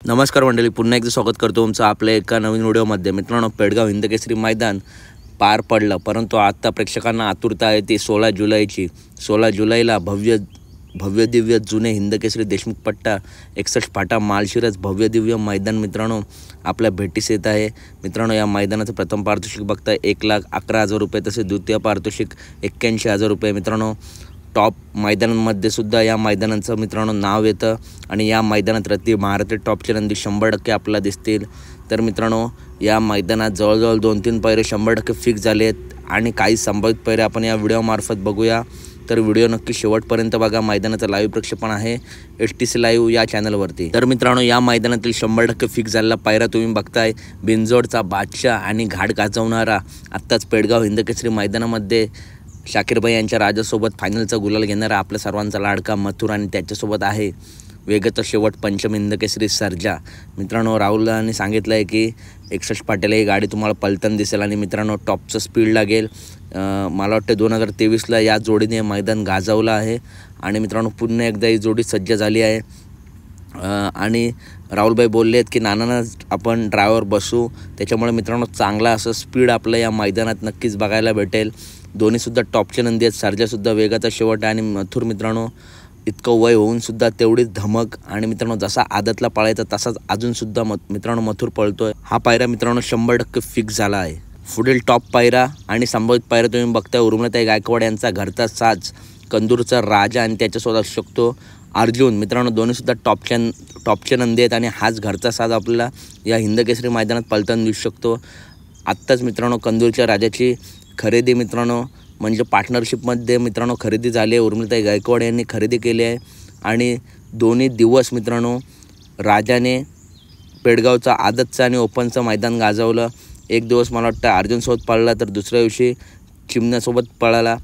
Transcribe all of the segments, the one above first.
नमस्कार मंडळी, पुन्हा एकदा स्वागत करतो तुमचं आपल्या एका नवीन व्हिडिओमध्ये। मित्रांनो, पेडगाव हिंदकेसरी मैदान पार पडलं, परंतु आता प्रेक्षकांना आतुरता आहे ती 16 जुलैची। 16 जुलैला भव्य दिव्य जुने हिंदकेसरी देशमुख पट्टा 61 फाटा माळशिरस भव्य दिव्य मैदान मित्रांनो आपल्या भेटीस येत आहे। मित्रांनो, या मैदानाचं प्रथम पारितोषिक बघताय 1,11,000 रुपये, तसे द्वितीय पारितोषिक 81,000 रुपये। मित्रांनो, टॉप मैदानांमध्ये सुद्धा या मैदानाचं मित्रांनो नाव येतं आणि या मैदानात महाराष्ट्र टॉपचे नंदी 100% आपल्याला दिसतील। तर मित्रांनो, या मैदानात जवळजवळ 2-3 पैरे 100% फिक्स झाले आहेत आणि काही संभावित पैरे आपण या व्हिडिओमार्फत बघूया। तर व्हिडिओ नक्की शेवटपर्यंत बघा। मैदानाचं लाईव्ह प्रक्षेपण आहे STC लाईव्ह या चॅनलवरती। तर मित्रांनो, या मैदानातील 100% फिक्स झालेला पायरा तुम्ही बघताय, बिंजोडचा बादशाह आणि घाट गाजवणारा आत्ताच पेडगाव हिंदकेसरी मैदानामध्ये शाकीर भाई यांच्या राजासोबत फायनलचा गुलाल घेणारा आपल्या सर्वांचा लाडका मथुर, आणि त्याच्यासोबत आहे वेगाचा शेवट पंचम हिंदकेसरी सर्जा। मित्रांनो, राहुलने सांगितलं आहे की 61 फाट्याला ही गाडी तुम्हाला पलताना दिसेल आणि मित्रांनो टॉपचं स्पीड लागेल। मला वाटतं 2023ला या जोडीने मैदान गाजवलं आहे आणि मित्रांनो पुन्हा एकदा ही जोडी सज्ज झाली आहे। आणि राहुलभाई बोलले आहेत की नानांना आपण ड्रायव्हर बसू, त्याच्यामुळे मित्रांनो चांगला असं स्पीड आपलं या मैदानात नक्कीच बघायला भेटेल। दोन्हीसुद्धा टॉपचे नंदी आहेत, सर्जासुद्धा वेगाचा शेवट आहे आणि मथुर मित्रांनो इतकं वय होऊनसुद्धा तेवढीच धमक, आणि मित्रांनो जसा आदतला पळायचा तसाच अजूनसुद्धा मित्रांनो मथुर पळतोय। हा पायरा मित्रांनो 100% फिक्स झाला आहे। पुढील टॉप पायरा आणि संभावित पायरा तुम्ही बघताय, उर्मिलाताई गायकवाड यांचा घरचा साज कंदूरचा राजा आणि त्याच्यासोबत असू शकतो अर्जुन। मित्रांनो, दोन्हीसुद्धा टॉपचे नंदी आहेत आणि हाच घरचा साज आपल्याला या हिंदकेसरी मैदानात पळताना दिसू शकतो। आत्ताच मित्रांनो कंदूरच्या राजाची खरेदी मित्रांनो म्हणजे पार्टनरशिपमध्ये मित्रांनो खरेदी झाली आहे। उर्मिलाताई गायकवाड यांनी खरेदी केली आहे आणि दोन्ही दिवस मित्रांनो राजाने पेडगावचा आदतचं आणि ओपनचं मैदान गाजवलं। एक दिवस मला वाटतं अर्जुनसोबत पळाला, तर दुसऱ्या दिवशी चिमण्यासोबत पळाला।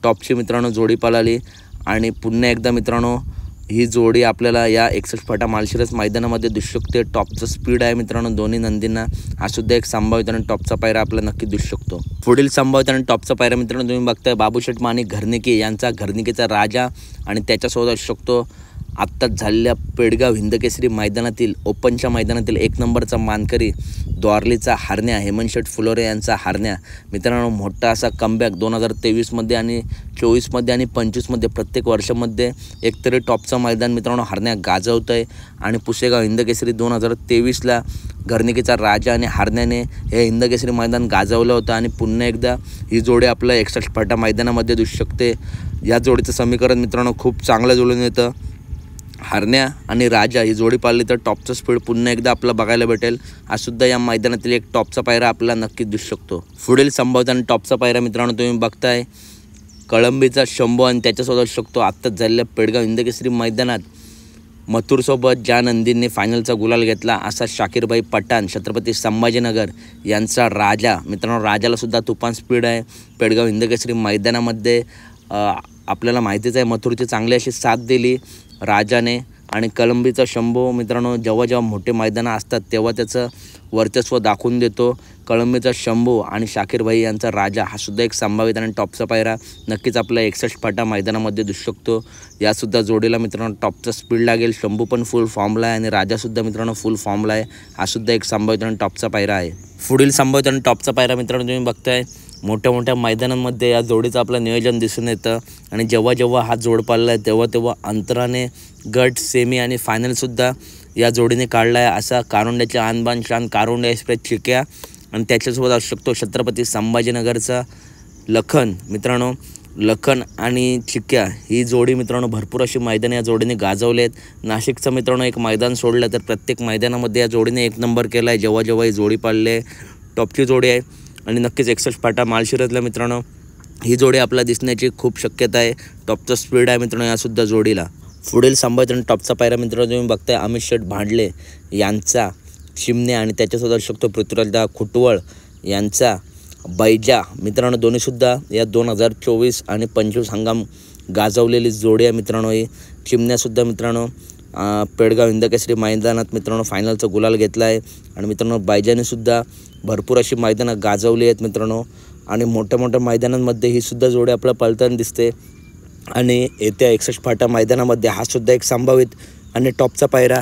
टॉपची मित्रांनो जोडी पळाली आणि पुन्हा एकदा मित्रांनो ही जोडी आपल्याला या 61 फाटा माळशिरस मैदानामध्ये दिसू शकते। टॉपचं स्पीड आहे मित्रांनो दोन्ही नंदींना। हा सुद्धा एक संभावित आणि टॉपचा पायरा आपल्याला नक्की दिसू शकतो। पुढील संभावित आणि टॉपचा पायरा मित्रांनो तुम्ही बघताय, बाबूशेठ माणिक घरनिके यांचा घरनिकेचा राजा आणि त्याच्यासोबत असू शकतो आत्ताच झालेल्या पेडगाव हिंदकेसरी मैदानातील ओपनच्या मैदानातील 1 नंबरचा मानकरी द्वारलीचा हरण्या, हेमंतशेठ फुलोरे यांचा हरण्या। मित्रांनो, मोठा असा कमबॅक 2023मध्ये आणि 24मध्ये आणि 25मध्ये प्रत्येक वर्षामध्ये एकतरी टॉपचं मैदान मित्रांनो हरण्या गाजवत आहे। आणि पुसेगाव हिंदकेसरी 2023ला घरनिकेचा राजा आणि हरण्याने हे हिंदकेसरी मैदान गाजवलं होतं आणि पुन्हा एकदा ही जोडी आपल्या 61 फाटा मैदानामध्ये दिसू शकते। या जोडीचं समीकरण मित्रांनो खूप चांगलं जुळून येतं। हरण्या आणि राजा ही जोडी पाळली तर टॉपचं स्पीड पुन्हा एकदा आपल्याला बघायला भेटेल। हा सुद्धा या मैदानातील एक टॉपचा पायरा आपल्याला नक्कीच दिसू शकतो। पुढील संभावित आणि टॉपचा पायरा मित्रांनो तुम्ही बघताय, कळंबीचा शंभू आणि त्याच्यासोबत असू शकतो आत्ताच झालेल्या पेडगाव हिंदकेसरी मैदानात मथुरसोबत ज्या नंदींनी फायनलचा गुलाल घेतला असा शाकीर भाई पठाण छत्रपती संभाजीनगर यांचा राजा। मित्रांनो, राजाला सुद्धा तुफान स्पीड आहे। पेडगाव हिंदकेसरी मैदानामध्ये आपल्याला माहितीच आहे मथुरची चांगली अशी साथ दिली राजाने। आणि कळंबीचा शंभू मित्रांनो जेव्हा मोठे मैदानं असतात तेव्हा त्याचं वर्चस्व दाखवून देतो। कळंबीचा शंभू आणि शाकीर भाई यांचा राजा हा सुद्धा एक संभावित आणि टॉपचा पायरा नक्कीच आपल्या 61 फाटा मैदानामध्ये दिसू शकतो। यासुद्धा जोडीला मित्रांनो टॉपचा स्पीड लागेल। शंभू पण फुल फॉर्मला आहे आणि राजासुद्धा मित्रांनो फुल फॉर्मला आहे। हा सुद्धा एक संभावित आणि टॉपचा पायरा आहे। पुढील संभावित आणि टॉपचा पायरा मित्रांनो तुम्ही बघताय, मोठ्या मैदानांमध्ये या जोडीचं आपलं नियोजन दिसून येतं आणि जेव्हा हा जोड पाळला आहे तेव्हा अंतराने गट, सेमी आणि फायनलसुद्धा या जोडीने काढला आहे। असा कारुंड्याचे आणबान शान कारुंड्या एक्सप्रेस चिक्या आणि त्याच्यासोबत असू शकतो छत्रपती संभाजीनगरचा लखन। मित्रांनो, लखन आणि चिक्या ही जोडी मित्रांनो भरपूर अशी मैदानं या जोडीने गाजवले आहेत। नाशिकचं मित्रांनो एक मैदान सोडलं तर प्रत्येक मैदानामध्ये या जोडीने 1 नंबर केला आहे। जेव्हा ही जोडी पाळली आहे, टॉपची जोडी आहे आणि नक्कीच 61 फाटा माळशिरसला मित्रांनो ही जोडी आपल्याला दिसण्याची खूप शक्यता आहे। टॉपचा स्पीड आहे मित्रांनो यासुद्धा जोडीला। पुढील संभावित आणि टॉपचा पायरा मित्रांनो तुम्ही बघताय, अमित शेठ भांडले यांचा चिमणे आणि त्याच्यासोबत असू शकतो पृथ्वीराजदा खुटवळ यांचा बैजा। मित्रांनो, दोन्हीसुद्धा या 2024 आणि 25 हंगाम गाजवलेली जोडी आहे। मित्रांनो, ही चिमण्यासुद्धा मित्रांनो पेडगाव हिंदकेसरी मैदानात मित्रांनो फायनलचा गुलाल घेतला आहे आणि मित्रांनो बैजाने सुद्धा भरपूर अशी मैदानं गाजवली आहेत मित्रांनो। आणि मोठ्या मैदानांमध्ये ही सुद्धा जोडी आपल्याला पळताना दिसते आणि येत्या 61 फाटा मैदानामध्ये हा सुद्धा एक संभावित आणि टॉपचा पायरा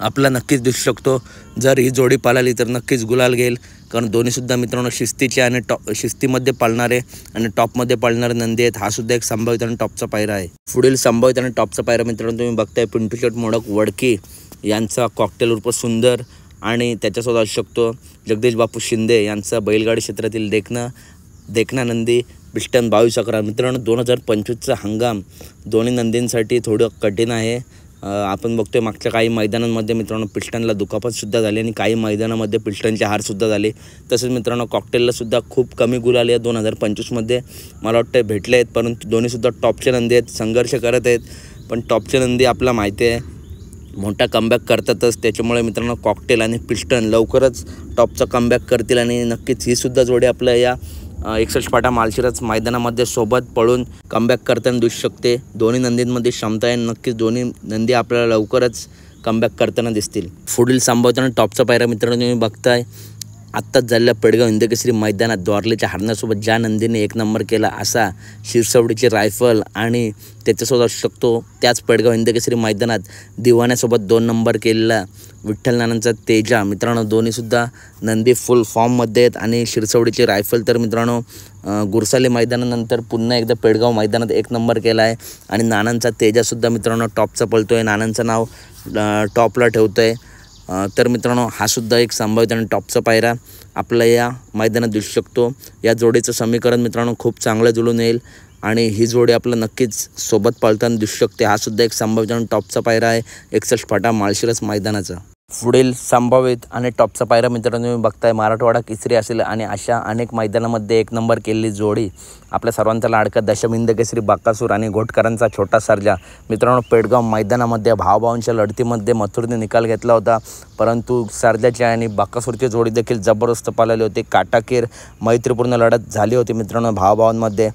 आपला नक्कीच दिसू शकतो. जर ही जोडी पळाली तर नक्कीच गुलाल घेईल, कारण दोन्हीसुद्धा मित्रांनो शिस्तीचे आणि शिस्तीमध्ये पळणारे आणि टॉपमध्ये पळणारे नंदी आहेत. हा सुद्धा एक संभावित आणि टॉपचा पायरा आहे. पुढील संभावित आणि टॉपचा पायरा मित्रांनो तुम्ही बघताय पिंटू शेट मोडक वडकी यांचा कॉकटेल उर्फ सुंदर आणि त्याच्यासोबत असू शकतो जगदीश बापू शिंदे यांचा बैलगाडी क्षेत्रातील देखना नंदी पिस्टन 22-11. मित्रांनो 2025चा हंगाम दोन्ही नंदींसाठी थोडं कठीण आहे. आपण बघतोय मागच्या काही मैदानांमध्ये मित्रांनो पिस्टनला दुखापतसुद्धा झाली आणि काही मैदानामध्ये पिस्टनचे हारसुद्धा झाले. तसेच मित्रांनो कॉकटेललासुद्धा खूप कमी गुलाल या 2025मध्ये मला वाटतं भेटले आहेत, परंतु दोन्हीसुद्धा टॉपचे नंदी आहेत, संघर्ष करत आहेत. पण टॉपचे नंदी आपला माहिती आहे मोठा कमबॅक करतातच. त्याच्यामुळे मित्रांनो कॉकटेल आणि पिस्टन लवकरच टॉपचा कमबॅक करतील आणि नक्कीच ही सुद्धा जोडी आपल्या या 61 फाटा माळशिरस मैदानामध्ये सोबत पळून कमबॅक करताना दिसू शकते. दोन्ही नंदींमध्ये क्षमता आहे, नक्कीच दोन्ही नंदी आपल्याला लवकरच कमबॅक करताना दिसतील. पुढील संभाव्य आणि टॉपचा पायरा मित्रांनो तुम्ही बघताय आत्ताच झालेल्या पेडगाव हिंदकेसरी मैदानात द्वारलेच्या हरण्यासोबत ज्या नंदीने 1 नंबर केला असा शिरसवडीची रायफल आणि त्याच्यासोबत असू शकतो त्याच पेडगाव हिंदकेसरी मैदानात दिवाण्यासोबत 2 नंबर केलेला विठ्ठल नानांचा तेजा. मित्रांनो दोन्हीसुद्धा नंदी फुल फॉर्ममध्ये आहेत आणि शिरसवडीची रायफल तर मित्रांनो गुरसाली मैदानानंतर पुन्हा एकदा पेडगाव मैदानात 1 नंबर केला आहे आणि नानांचा तेजासुद्धा मित्रांनो टॉपचा पळतो आहे, नानांचं नाव टॉपला ठेवतो आहे. तर मित्रांनो हा सुद्धा एक संभावित आणि टॉपचा पायरा आपल्या या मैदानात दिसू शकतो. या जोडीचं समीकरण मित्रांनो खूप चांगलं जुळून येईल आणि ही जोडी आपलं नक्कीच सोबत पळताना दिसू शकते. हा सुद्धा एक संभावित आणि टॉपचा पायरा आहे 61 फाटा माळशिरस मैदानाचा. पुढील संभावित आणि टॉपचा पायरा मित्रांनो तुम्ही बघताय मराठवाडा केसरी असेल आणि अशा अनेक मैदानामध्ये 1 नंबर केलेली जोडी आपल्या सर्वांचा लाडका दशमिंद केसरी बाकासूर आणि घोटकरांचा छोटा सर्जा. मित्रांनो पेडगाव मैदानामध्ये भावाभावांच्या लढतीमध्ये मथुरने निकाल घेतला होता, परंतु सर्जाची आणि बाकासूरची जोडी देखील जबरदस्त पळाली होती. काटाकीर मैत्रीपूर्ण लढत झाली होती मित्रांनो भावाभावांमध्ये.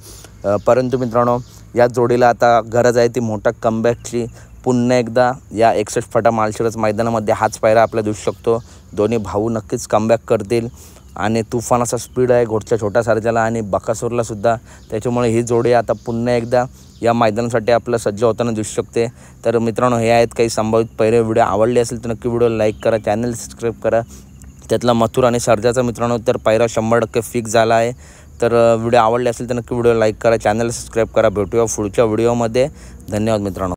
परंतु मित्रांनो या जोडीला आता गरज आहे ती मोठा कमबॅकची. पुन्हा एकदा या 61 फाटा माळशिरस मैदानामध्ये हाच पायरा आपल्याला दिसू शकतो. दोन्ही भाऊ नक्कीच कमबॅक करतील आणि तुफान असा स्पीड आहे घोटच्या छोट्या सर्जाला आणि बकासूरला सुद्धा. त्याच्यामुळे ही जोडी आता पुन्हा एकदा या मैदानासाठी आपलं सज्ज होताना दिसू शकते. तर मित्रांनो हे आहेत काही संभावित पायरे. व्हिडिओ आवडले असेल तर नक्की व्हिडिओ लाईक करा, चॅनल सबस्क्राईब करा. त्यातला मथुर आणि सर्जाचा मित्रांनो तर पायरा 100% फिक्स झाला आहे. तर व्हिडिओ आवडले असेल तर नक्की व्हिडिओ लाईक करा, चॅनल सबस्क्राईब करा. भेटूया पुढच्या व्हिडिओमध्ये. धन्यवाद मित्रांनो.